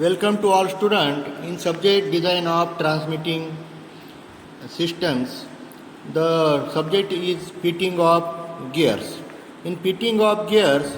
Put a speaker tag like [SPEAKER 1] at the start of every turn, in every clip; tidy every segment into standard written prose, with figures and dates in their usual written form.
[SPEAKER 1] Welcome to all students in subject design of transmitting systems. The subject is fitting of gears. In fitting of gears,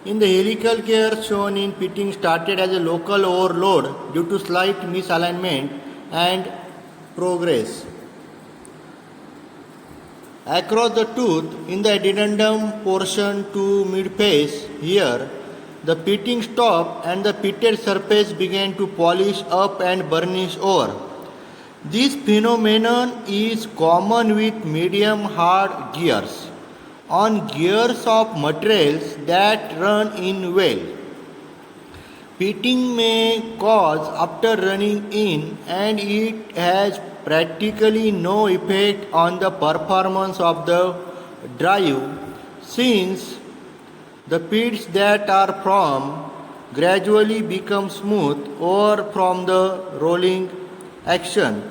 [SPEAKER 1] in the helical gear shown in fitting started as a local overload due to slight misalignment and progress. Across the tooth in the addendum portion to mid-face here, the pitting stopped and the pitted surface began to polish up and burnish over. This phenomenon is common with medium hard gears on gears of materials that run in well. Pitting may cause after running in and it has practically no effect on the performance of the drive since the pits that are formed gradually become smooth or from the rolling action.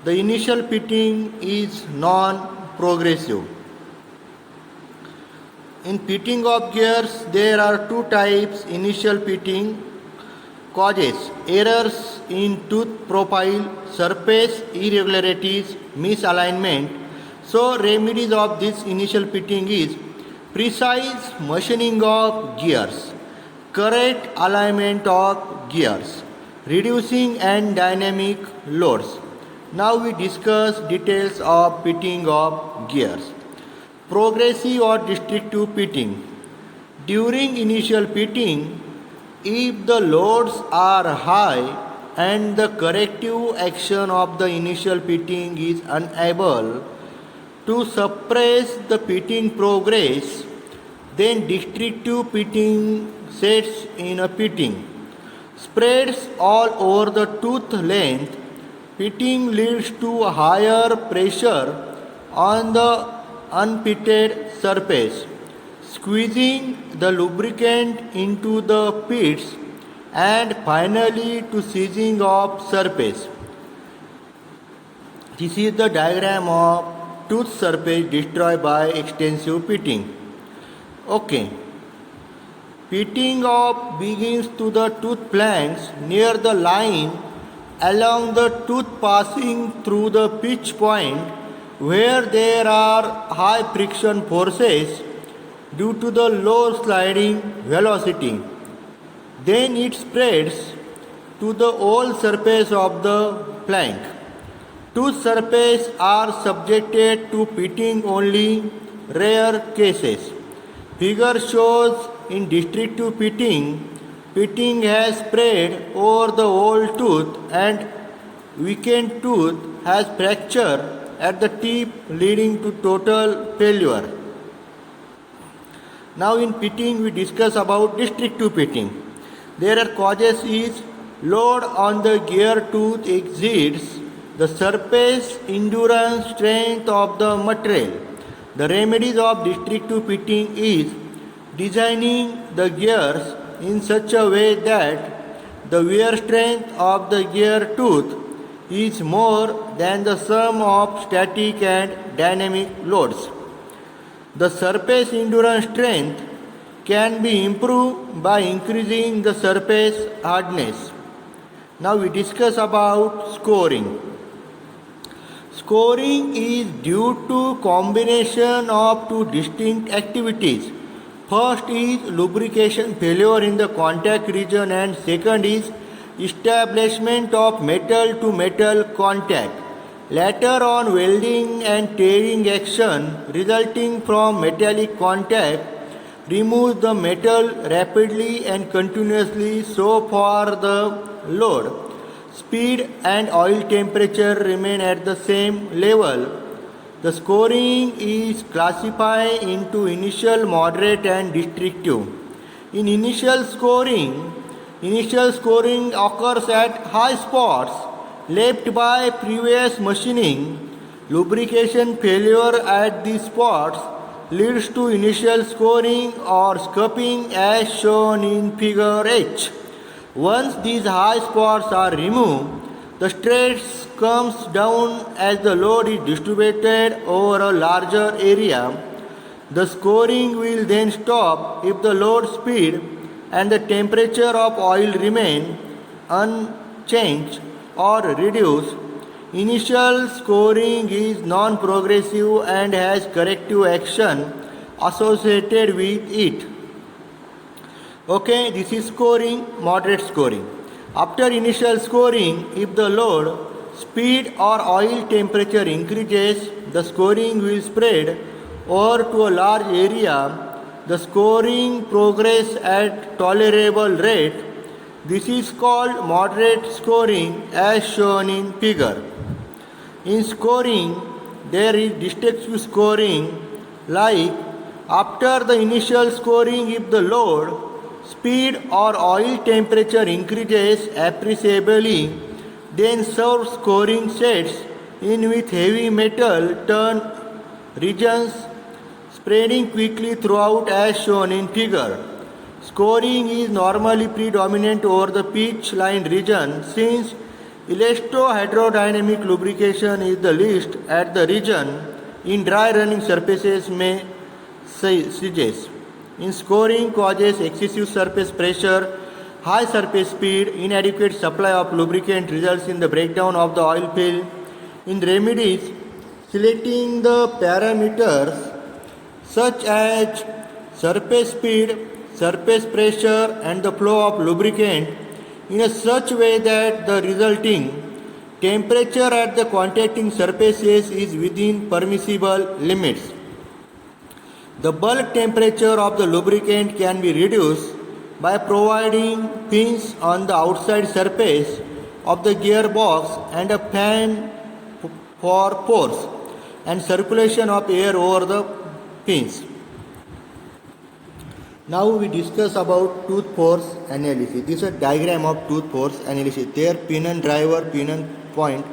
[SPEAKER 1] The initial pitting is non-progressive. In pitting of gears, there are two types. Initial pitting causes errors in tooth profile, surface irregularities, misalignment. So remedies of this initial pitting is precise machining of gears, correct alignment of gears, reducing and dynamic loads. Now we discuss details of pitting of gears. Progressive or destructive pitting. During initial pitting, if the loads are high and the corrective action of the initial pitting is unable to suppress the pitting progress, then destructive pitting sets in a pitting. Spreads all over the tooth length, pitting leads to higher pressure on the unpitted surface, squeezing the lubricant into the pits and finally to seizing of surface. This is the diagram of tooth surface destroyed by extensive pitting. Okay. Pitting of begins to the tooth planks near the line along the tooth passing through the pitch point where there are high friction forces due to the low sliding velocity. Then it spreads to the whole surface of the plank. Tooth surfaces are subjected to pitting only rare cases. Figure shows in destructive pitting, pitting has spread over the whole tooth and weakened tooth has fracture at the tip leading to total failure. Now in pitting we discuss about destructive pitting. There are causes is load on the gear tooth exceeds the surface endurance strength of the material. The remedies of destructive pitting is designing the gears in such a way that the wear strength of the gear tooth is more than the sum of static and dynamic loads. The surface endurance strength can be improved by increasing the surface hardness. Now we discuss about scoring. Scoring is due to combination of two distinct activities. First is lubrication failure in the contact region and second is establishment of metal to metal contact. Later on welding and tearing action resulting from metallic contact removes the metal rapidly and continuously so far the load, speed and oil temperature remain at the same level. The scoring is classified into initial, moderate and destructive. In initial scoring occurs at high spots left by previous machining. Lubrication failure at these spots leads to initial scoring or scuffing as shown in figure H. Once these high spots are removed, the stress comes down as the load is distributed over a larger area. The scoring will then stop if the load speed and the temperature of oil remain unchanged or reduced. Initial scoring is non-progressive and has corrective action associated with it. Okay, this is scoring, moderate scoring. After initial scoring, if the load, speed or oil temperature increases, the scoring will spread over to a large area. The scoring progress at tolerable rate. This is called moderate scoring as shown in figure. In scoring, there is distinctive scoring like after the initial scoring if the load, speed or oil temperature increases appreciably, then serve scoring sets in with heavy metal turn regions spreading quickly throughout as shown in figure. Scoring is normally predominant over the pitch line region since electrohydrodynamic lubrication is the least at the region in dry running surfaces may sieges. In scoring causes excessive surface pressure, high surface speed, inadequate supply of lubricant results in the breakdown of the oil film. In remedies, selecting the parameters such as surface speed, surface pressure and the flow of lubricant in a such way that the resulting temperature at the contacting surfaces is within permissible limits. The bulk temperature of the lubricant can be reduced by providing pins on the outside surface of the gearbox and a fan for pores and circulation of air over the pins. Now we discuss about tooth force analysis. This is a diagram of tooth force analysis. There pinion driver, pinion point,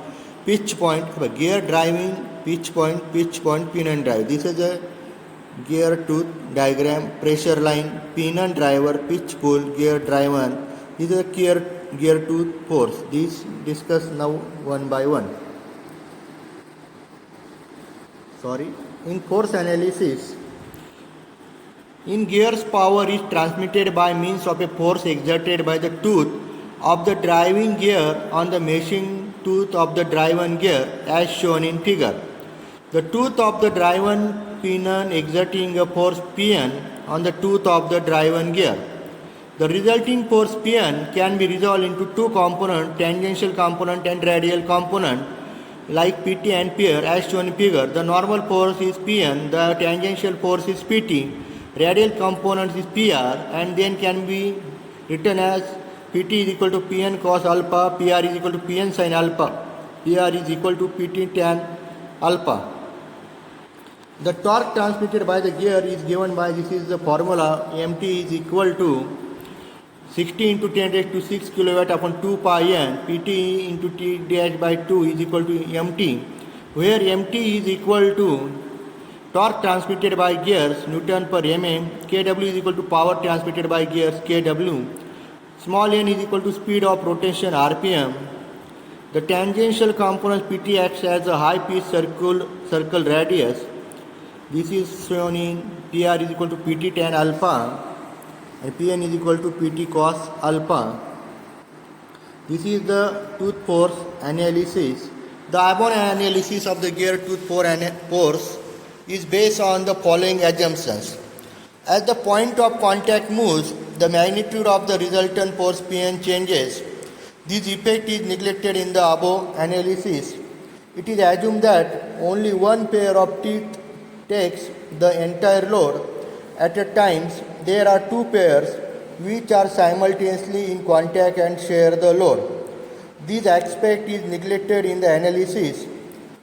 [SPEAKER 1] pitch point, gear driving, pitch point, pinion drive. This is a gear tooth diagram, pressure line, pinion driver, pitch pull, gear driver. This is a gear tooth force. These discuss now one by one. In force analysis, in gears power is transmitted by means of a force exerted by the tooth of the driving gear on the meshing tooth of the driven gear as shown in figure. The tooth of the driven pinion exerting a force Pn on the tooth of the driven gear. The resulting force Pn can be resolved into two components, tangential component and radial component, like Pt and Pr as shown in figure. The normal force is Pn, the tangential force is Pt, radial component is Pr, and then can be written as Pt is equal to Pn cos alpha, Pr is equal to Pn sin alpha, Pr is equal to Pt tan alpha. The torque transmitted by the gear is given by, this is the formula, Mt is equal to 60 into 10 raised to 6 kilowatt upon 2 pi n, Pt into T dash by 2 is equal to Mt, where Mt is equal to torque transmitted by gears, Newton per mm, Kw is equal to power transmitted by gears, Kw, small n is equal to speed of rotation, rpm. The tangential component Pt acts as a high pitch circle radius. This is shown in Pr is equal to Pt tan alpha and Pn is equal to Pt cos alpha. This is the tooth force analysis. The above analysis of the gear tooth force is based on the following assumptions. As the point of contact moves, the magnitude of the resultant force Pn changes. This effect is neglected in the above analysis. It is assumed that only one pair of teeth takes the entire load. At a time, there are two pairs which are simultaneously in contact and share the load. This aspect is neglected in the analysis.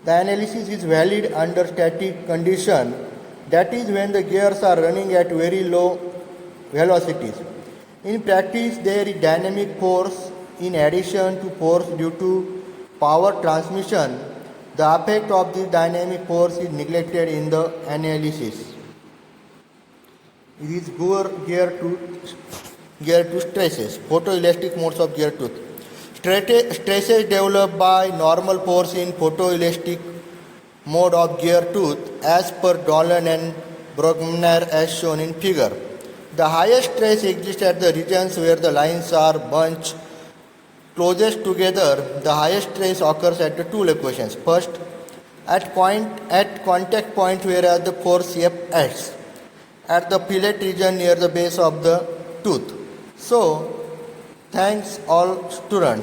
[SPEAKER 1] The analysis is valid under static condition, that is when the gears are running at very low velocities. In practice, there is dynamic force in addition to force due to power transmission. The effect of this dynamic force is neglected in the analysis. It is gear tooth stresses, photoelastic modes of gear tooth. Stresses developed by normal force in photoelastic mode of gear tooth as per Dolan and Brogmeier as shown in figure. The highest stress exists at the regions where the lines are bunched closest together, the highest stress occurs at the two locations. First, at contact point where the force F acts at the fillet region near the base of the tooth. So, thanks all students.